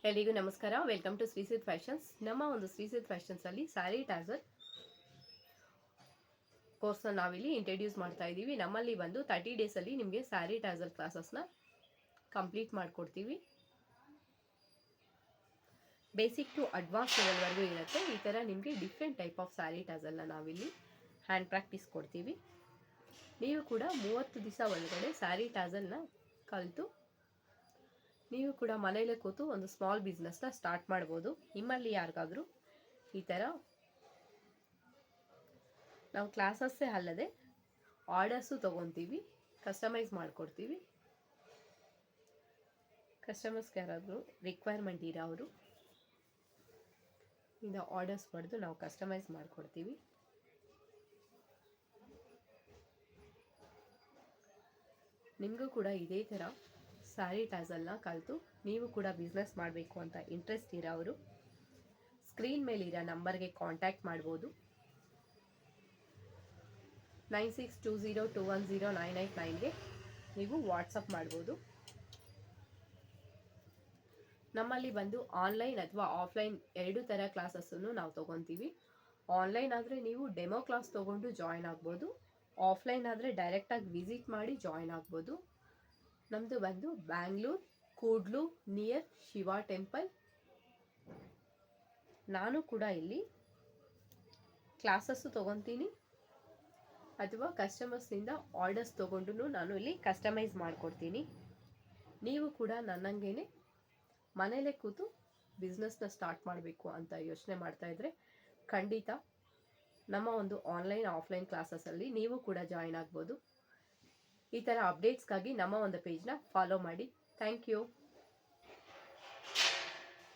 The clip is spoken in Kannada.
ಎಲ್ಲಿಗೂ ನಮಸ್ಕಾರ. Welcome to Shrisid fashions. ನಮ್ಮ ಒಂದು ಶ್ರೀಸಿದ್ ಫ್ಯಾಷನ್ಸಲ್ಲಿ ಸ್ಯಾರಿ ಟ್ಯಾಸರ್ ಕೋರ್ಸ್ನ ನಾವಿಲ್ಲಿ ಇಂಟ್ರಡ್ಯೂಸ್ ಮಾಡ್ತಾ ಇದ್ದೀವಿ. ನಮ್ಮಲ್ಲಿ ಬಂದು 30 ಡೇಸಲ್ಲಿ ನಿಮಗೆ ಸ್ಯಾರಿ ಟ್ಯಾಸರ್ ಕ್ಲಾಸಸ್ನ ಕಂಪ್ಲೀಟ್ ಮಾಡಿಕೊಡ್ತೀವಿ. ಬೇಸಿಕ್ ಟು ಅಡ್ವಾನ್ಸ್ ಲೆವೆಲ್ವರೆಗೂ ಇರುತ್ತೆ. ಈ ಥರ ನಿಮಗೆ ಡಿಫ್ರೆಂಟ್ ಟೈಪ್ ಆಫ್ ಸ್ಯಾರಿ ಟ್ಯಾಸರ್ನ ನಾವಿಲ್ಲಿ ಹ್ಯಾಂಡ್ ಪ್ರಾಕ್ಟೀಸ್ ಕೊಡ್ತೀವಿ. ನೀವು ಕೂಡ 30 ದಿವಸ ಒಳಗಡೆ ಸ್ಯಾರಿ ಟ್ಯಾಸರ್ನ ಕಲಿತು ನೀವು ಕೂಡ ಮನೆಯಲ್ಲೇ ಕೂತು ಒಂದು ಸ್ಮಾಲ್ ಬಿಸ್ನೆಸ್ನ ಸ್ಟಾರ್ಟ್ ಮಾಡ್ಬೋದು. ನಿಮ್ಮಲ್ಲಿ ಯಾರಿಗಾದರೂ ಈ ಥರ ನಾವು ಕ್ಲಾಸಸ್ಸೇ ಅಲ್ಲದೆ ಆರ್ಡರ್ಸು ತೊಗೊತೀವಿ, ಕಸ್ಟಮೈಸ್ ಮಾಡಿಕೊಡ್ತೀವಿ. ಕಸ್ಟಮರ್ಸ್ಗೆ ಯಾರಾದರೂ ರಿಕ್ವೈರ್ಮೆಂಟ್ ಇರೋರು ಇಂದ ಆರ್ಡರ್ಸ್ ಪಡೆದು ನಾವು ಕಸ್ಟಮೈಸ್ ಮಾಡಿಕೊಡ್ತೀವಿ. ನಿಮಗೂ ಕೂಡ ಇದೇ ಥರ ಸ್ಯಾರಿ ಟ್ಯಾಸಲ್ನ ಕಲಿತು ನೀವು ಕೂಡ ಬಿಸ್ನೆಸ್ ಮಾಡಬೇಕು ಅಂತ ಇಂಟ್ರೆಸ್ಟ್ ಇರೋರು ಸ್ಕ್ರೀನ್ ಮೇಲಿರೋ ನಂಬರ್ಗೆ ಕಾಂಟ್ಯಾಕ್ಟ್ ಮಾಡ್ಬೋದು. 9620210989ಗೆ ನೀವು ವಾಟ್ಸಪ್ ಮಾಡ್ಬೋದು. ನಮ್ಮಲ್ಲಿ ಬಂದು ಆನ್ಲೈನ್ ಅಥವಾ ಆಫ್ಲೈನ್ ಎರಡು ಥರ ಕ್ಲಾಸಸ್ಸನ್ನು ನಾವು ತೊಗೊತೀವಿ. ಆನ್ಲೈನ್ ಆದರೆ ನೀವು ಡೆಮೋ ಕ್ಲಾಸ್ ತೊಗೊಂಡು ಜಾಯ್ನ್ ಆಗ್ಬೋದು. ಆಫ್ಲೈನ್ ಆದರೆ ಡೈರೆಕ್ಟಾಗಿ ವಿಸಿಟ್ ಮಾಡಿ ಜಾಯ್ನ್ ಆಗ್ಬೋದು. ನಮ್ಮದು ಬಂದು ಬ್ಯಾಂಗ್ಳೂರು ಕೂಡ್ಲು ನಿಯರ್ ಶಿವ ಟೆಂಪಲ್. ನಾನು ಕೂಡ ಇಲ್ಲಿ ಕ್ಲಾಸಸ್ಸು ತೊಗೊತೀನಿ ಅಥವಾ ಕಸ್ಟಮರ್ಸ್ನಿಂದ ಆರ್ಡರ್ಸ್ ತೊಗೊಂಡು ನಾನು ಇಲ್ಲಿ ಕಸ್ಟಮೈಸ್ ಮಾಡಿಕೊಡ್ತೀನಿ. ನೀವು ಕೂಡ ನನ್ನಂಗೆ ಮನೇಲೇ ಕೂತು ಬಿಸ್ನೆಸ್ನ ಸ್ಟಾರ್ಟ್ ಮಾಡಬೇಕು ಅಂತ ಯೋಚನೆ ಮಾಡ್ತಾಯಿದ್ರೆ ಖಂಡಿತ ನಮ್ಮ ಒಂದು ಆನ್ಲೈನ್ ಆಫ್ಲೈನ್ ಕ್ಲಾಸಸ್ಸಲ್ಲಿ ನೀವು ಕೂಡ ಜಾಯ್ನ್ ಆಗ್ಬೋದು. ಈ ಥರ ಅಪ್ಡೇಟ್ಸ್ಗಾಗಿ ನಮ್ಮ ಒಂದು ಪೇಜ್ನ ಫಾಲೋ ಮಾಡಿ. Thank you.